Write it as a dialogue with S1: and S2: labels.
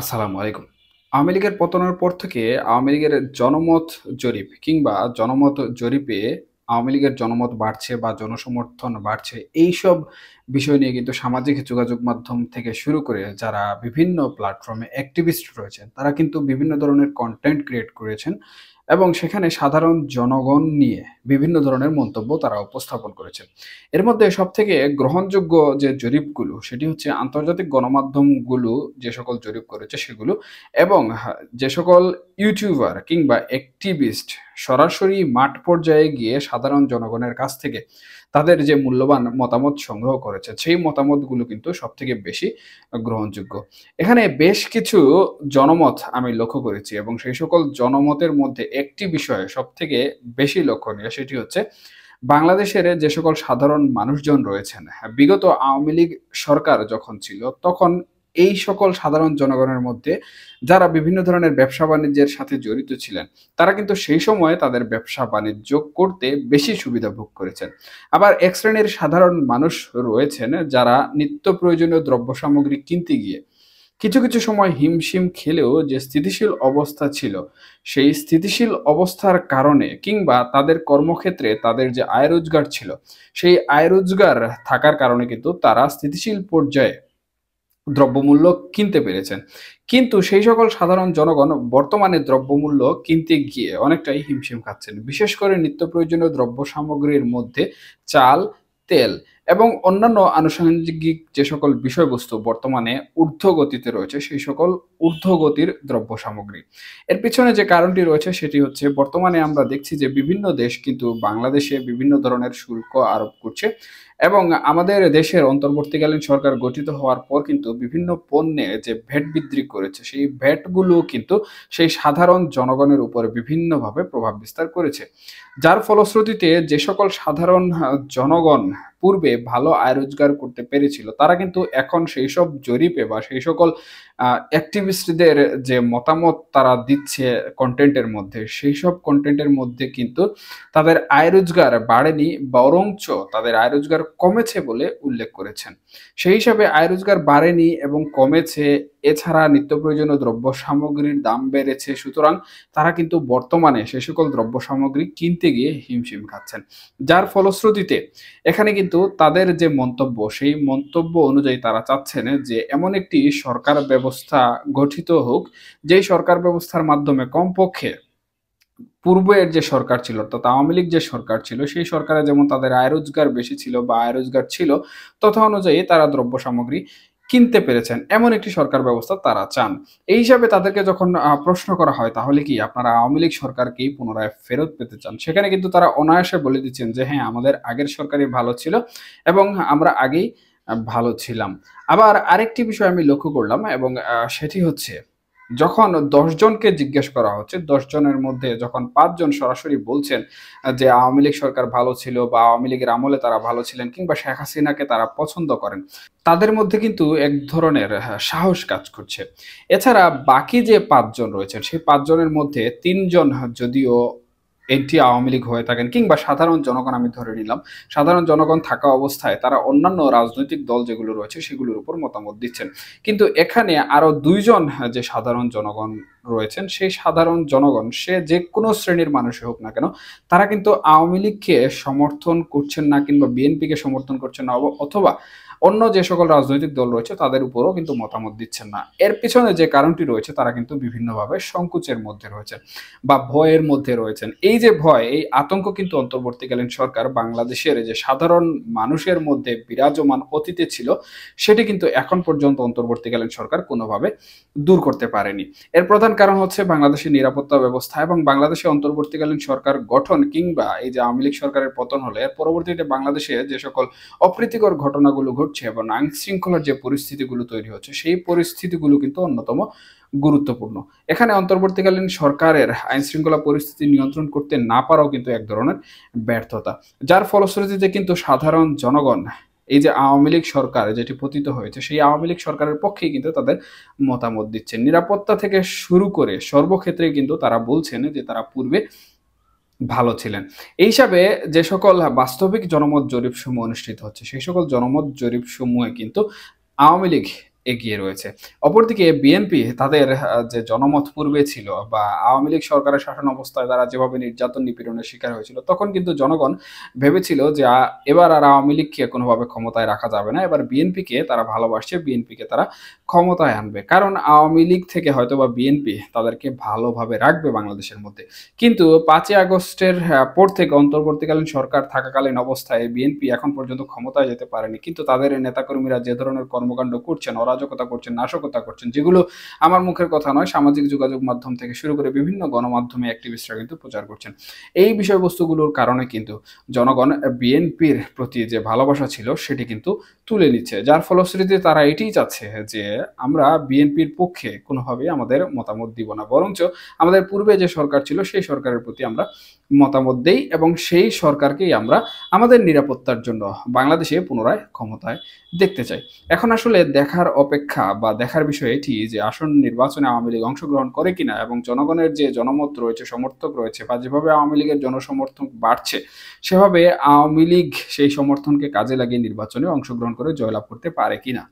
S1: আসসালামু আলাইকুম। আওয়ামী লীগের পতনের পর থেকে আওয়ামী লীগের জনমত জরিপ কিংবা জনমত জরিপে আওয়ামী লীগের জনমত বাড়ছে বা জনসমর্থন বাড়ছে, এইসব বিষয় নিয়ে কিন্তু সামাজিক যোগাযোগ মাধ্যম থেকে শুরু করে যারা বিভিন্ন প্ল্যাটফর্মে অ্যাক্টিভিস্ট রয়েছেন, তারা কিন্তু বিভিন্ন ধরনের কনটেন্ট ক্রিয়েট করেছেন এবং সেখানে সাধারণ জনগণ নিয়ে বিভিন্ন ধরনের মন্তব্য তারা উপস্থাপন করেছেন। এর মধ্যে সবথেকে গ্রহণযোগ্য যে জরিপগুলো, সেটি হচ্ছে আন্তর্জাতিক গণমাধ্যমগুলো যে সকল জরিপ করেছে সেগুলো, এবং যে সকল ইউটিউবার কিংবা অ্যাক্টিভিস্ট সরাসরি মাঠ পর্যায়ে গিয়ে সাধারণ জনগণের কাছ থেকে তাদের যে মূল্যবান মতামত সংগ্রহ করেছে, সেই মতামতগুলো কিন্তু সবথেকে বেশি গ্রহণযোগ্য। এখানে বেশ কিছু জনমত আমি লক্ষ্য করেছি এবং সেই সকল জনমতের মধ্যে একটি বিষয় সবথেকে বেশি লক্ষণীয়, সেটি হচ্ছে বাংলাদেশের যে সকল সাধারণ মানুষজন রয়েছেন, হ্যাঁ, বিগত আওয়ামী লীগ সরকার যখন ছিল তখন এই সকল সাধারণ জনগণের মধ্যে যারা বিভিন্ন ধরনের ব্যবসা বাণিজ্যের সাথে জড়িত ছিলেন, তারা কিন্তু সেই সময়ে তাদের ব্যবসা বাণিজ্য করতে বেশি সুবিধা ভোগ করেছেন। আবার এক শ্রেণীর সাধারণ মানুষ রয়েছেন যারা নিত্য প্রয়োজনীয় দ্রব্য সামগ্রী কিনতে গিয়ে কিছু কিছু সময় হিমশিম খেলেও যে স্থিতিশীল অবস্থা ছিল, সেই স্থিতিশীল অবস্থার কারণে কিংবা তাদের কর্মক্ষেত্রে তাদের যে আয় রোজগার ছিল, সেই আয় রোজগার থাকার কারণে কিন্তু তারা স্থিতিশীল পর্যায়ে দ্রব্যমূল্য কিনতে পেরেছেন। কিন্তু সেই সকল সাধারণ জনগণ বর্তমানে দ্রব্যমূল্য কিনতে গিয়ে অনেকটাই হিমশিম খাচ্ছেন। বিশেষ করে নিত্য প্রয়োজনীয় দ্রব্য সামগ্রীর মধ্যে চাল, তেল এবং অন্যান্য আনুষঙ্গিক যে সকল বিষয়বস্তু বর্তমানে ঊর্ধ্বগতিতে রয়েছে, সেই সকল ঊর্ধ্বগতির দ্রব্য সামগ্রী। এর পিছনে যে কারণটি রয়েছে সেটি হচ্ছে, বর্তমানে আমরা দেখছি যে বিভিন্ন দেশ কিন্তু বাংলাদেশে বিভিন্ন ধরনের শুল্ক আরোপ করছে এবং আমাদের দেশের অন্তর্বর্তীকালীন সরকার গঠিত হওয়ার পর কিন্তু বিভিন্ন পণ্যে যে ভ্যাট বৃদ্ধি করেছে, সেই ভ্যাটগুলো কিন্তু সেই সাধারণ জনগণের উপরে বিভিন্নভাবে প্রভাব বিস্তার করেছে। যার ফলশ্রুতিতে যে সকল সাধারণ জনগণ পূর্বে ভালো আয় রোজগার করতে পেরেছিল, তারা কিন্তু এখন সেই সব জরিপে বা সেই সকল অ্যাক্টিভিস্টদের যে মতামত তারা দিচ্ছে কন্টেন্টের মধ্যে, সেই সব কন্টেন্টের মধ্যে কিন্তু তাদের আয় রোজগার বাড়েনি, বরঞ্চ তাদের আয় রোজগার কমেছে বলে উল্লেখ করেছেন। সেই হিসাবে আয় রোজগার বাড়েনি এবং কমেছে, এছাড়া নিত্য প্রয়োজনীয় দ্রব্য সামগ্রীর দাম বেড়েছে, সুতরাং তারা কিন্তু বর্তমানে সে সকল দ্রব্য সামগ্রী কিনতে গিয়ে হিমশিম খাচ্ছেন। যার ফলশ্রুতিতে এখানে কিন্তু তাদের যে মন্তব্য, সেই মন্তব্য অনুযায়ী তারা চাচ্ছেন যে এমন একটি সরকার ব্যবস্থা গঠিত হোক, যেই সরকার ব্যবস্থার মাধ্যমে কমপক্ষে পূর্বের যে সরকার ছিল, অর্থাৎ আওয়ামী লীগ যে সরকার ছিল, সেই সরকারে যেমন তাদের আয় রোজগার বেশি ছিল বা আয় রোজগার ছিল, তথা অনুযায়ী তারা দ্রব্য সামগ্রী কিনতে পেরেছেন, এমন একটি সরকার ব্যবস্থা তারা চান। এই হিসাবে তাদেরকে যখন প্রশ্ন করা হয়, তাহলে কি আপনারা আওয়ামী লীগ সরকারকেই পুনরায় ফেরত পেতে চান, সেখানে কিন্তু তারা অনায়াসে বলে দিচ্ছেন যে হ্যাঁ, আমাদের আগের সরকারই ভালো ছিল এবং আমরা আগেই ভালো ছিলাম। আবার আরেকটি বিষয় আমি লক্ষ্য করলাম এবং সেটি হচ্ছে, যখন ১০ জনকে জিজ্ঞেস করা হচ্ছে, ১০ জনের মধ্যে যখন ৫ জন সরাসরি বলছেন যে আওয়ামী লীগ সরকার ভালো ছিল বা আওয়ামী লীগের আমলে তারা ভালো ছিলেন কিংবা শেখ হাসিনাকে তারা পছন্দ করেন, তাদের মধ্যে কিন্তু এক ধরনের সাহস কাজ করছে। এছাড়া বাকি যে ৫ জন রয়েছেন, সেই ৫ জনের মধ্যে ৩ জন যদিও এন্টি আওয়ামী লীগ হয়ে থাকেন কিংবা সাধারণ জনগণ, আমি ধরে নিলাম সাধারণ জনগণ থাকা অবস্থায় তারা অন্যান্য রাজনৈতিক দল যেগুলো রয়েছে সেগুলোর উপর মতামত দিচ্ছেন। কিন্তু এখানে আরো ২ জন যে সাধারণ জনগণ রয়েছেন, সেই সাধারণ জনগণ সে যে কোনো শ্রেণীর মানুষই হোক না কেন, তারা কিন্তু আওয়ামী লীগকে সমর্থন করছেন না কিংবা বিএনপিকে সমর্থন করছেন না, অথবা অন্য যে সকল রাজনৈতিক দল রয়েছে তাদের উপরও কিন্তু মতামত দিচ্ছেন না। এর পিছনে যে কারণটি রয়েছে, তারা কিন্তু বিভিন্নভাবে সংকোচের মধ্যে রয়েছেন বা ভয়ের মধ্যে রয়েছেন। এই যে ভয়, এই আতঙ্ক কিন্তু অন্তর্বর্তীকালীন সরকার বাংলাদেশের যে সাধারণ মানুষের মধ্যে বিরাজমান অতীতে ছিল, সেটি কিন্তু এখন পর্যন্ত অন্তর্বর্তীকালীন সরকার কোনোভাবে দূর করতে পারেনি। এর প্রধান কারণ হচ্ছে বাংলাদেশের নিরাপত্তা ব্যবস্থা এবং বাংলাদেশে অন্তর্বর্তীকালীন সরকার গঠন কিংবা এই যে আওয়ামী লীগ সরকারের পতন হলে এর পরবর্তীতে বাংলাদেশে যে সকল অপ্রীতিকর ঘটনাগুলো ঘটছে এবং আইন শৃঙ্খলার যে পরিস্থিতিগুলো তৈরি হচ্ছে, সেই পরিস্থিতিগুলো কিন্তু অন্যতম গুরুত্বপূর্ণ। এখানে অন্তর্বর্তীকালীন সরকারের আইন শৃঙ্খলা পরিস্থিতি নিয়ন্ত্রণ করতে না পারাও কিন্তু এক ধরনের ব্যর্থতা। যার ফলশ্রুতিতে কিন্তু সাধারণ জনগণ এই যে আওয়ামী লীগ সরকার যেটি পতিত হয়েছে, সেই আওয়ামী লীগ সরকারের পক্ষেই কিন্তু তাদের মতামত দিচ্ছেন। নিরাপত্তা থেকে শুরু করে সর্বক্ষেত্রে কিন্তু তারা বলছেন যে তারা পূর্বে ভালো ছিলেন। এই হিসাবে যে সকল বাস্তবিক জনমত জরিপ সমূহ অনুষ্ঠিত হচ্ছে, সেই সকল জনমত জরিপ সমূহে কিন্তু আওয়ামী লীগ এগিয়ে রয়েছে। অপরদিকে বিএনপি তাদের যে জনমত পূর্বে ছিল বা আওয়ামী লীগ সরকারের শাসন অবস্থায় তারা যেভাবে নির্যাতন নিপীড়নের শিকার হয়েছিল, তখন কিন্তু জনগণ ভেবেছিল যে এবার আর আওয়ামী লীগকে কোনোভাবে ক্ষমতায় রাখা যাবে না। এবার বিএনপিকে তারা ভালোবাসছে, বিএনপিকে তারা ক্ষমতায় আনবে। কারণ আওয়ামী লীগ থেকে হয়তোবা বিএনপি তাদেরকে ভালোভাবে রাখবে বাংলাদেশের মধ্যে। কিন্তু ৫ই আগস্টের পর থেকে অন্তর্বর্তীকালীন সরকার থাকাকালীন অবস্থায় বিএনপি এখন পর্যন্ত ক্ষমতায় যেতে পারেনি। কিন্তু তাদের নেতাকর্মীরা যে ধরনের কর্মকাণ্ড করছেন, অরাজকতা করছেন, নাশকতা করছেন, যেগুলো আমার মুখের কথা নয়, সামাজিক যোগাযোগ মাধ্যম থেকে শুরু করে বিভিন্ন গণমাধ্যমে অ্যাক্টিভিস্টরা কিন্তু প্রচার করছেন। এই বিষয়বস্তুগুলোর কারণে কিন্তু জনগণ বিএনপির প্রতি যে ভালোবাসা ছিল সেটি কিন্তু তুলে নিচ্ছে। যার ফলশ্রুতিতে তারা এটিই চাচ্ছে যে আমরা বিএনপির পক্ষে কোনোভাবেই আমাদের মতামত দিব না। বরঞ্চ আমাদের পূর্বে যে সরকার ছিল সেই সরকারের প্রতি আমরা মতামত দেই এবং সেই সরকারকেই আমরা আমাদের নিরাপত্তার জন্য বাংলাদেশে পুনরায় ক্ষমতায় দেখতে চাই। এখন আসলে দেখার অপেক্ষা বা দেখার বিষয় এটি যে আসন্ন নির্বাচনে আওয়ামী লীগ অংশগ্রহণ করে কিনা এবং জনগণের যে জনমত রয়েছে, সমর্থক রয়েছে বা যেভাবে আওয়ামী লীগের জনসমর্থন বাড়ছে, সেভাবে আওয়ামী লীগ সেই সমর্থনকে কাজে লাগিয়ে নির্বাচনে অংশগ্রহণ করে জয়লাভ করতে পারে কিনা।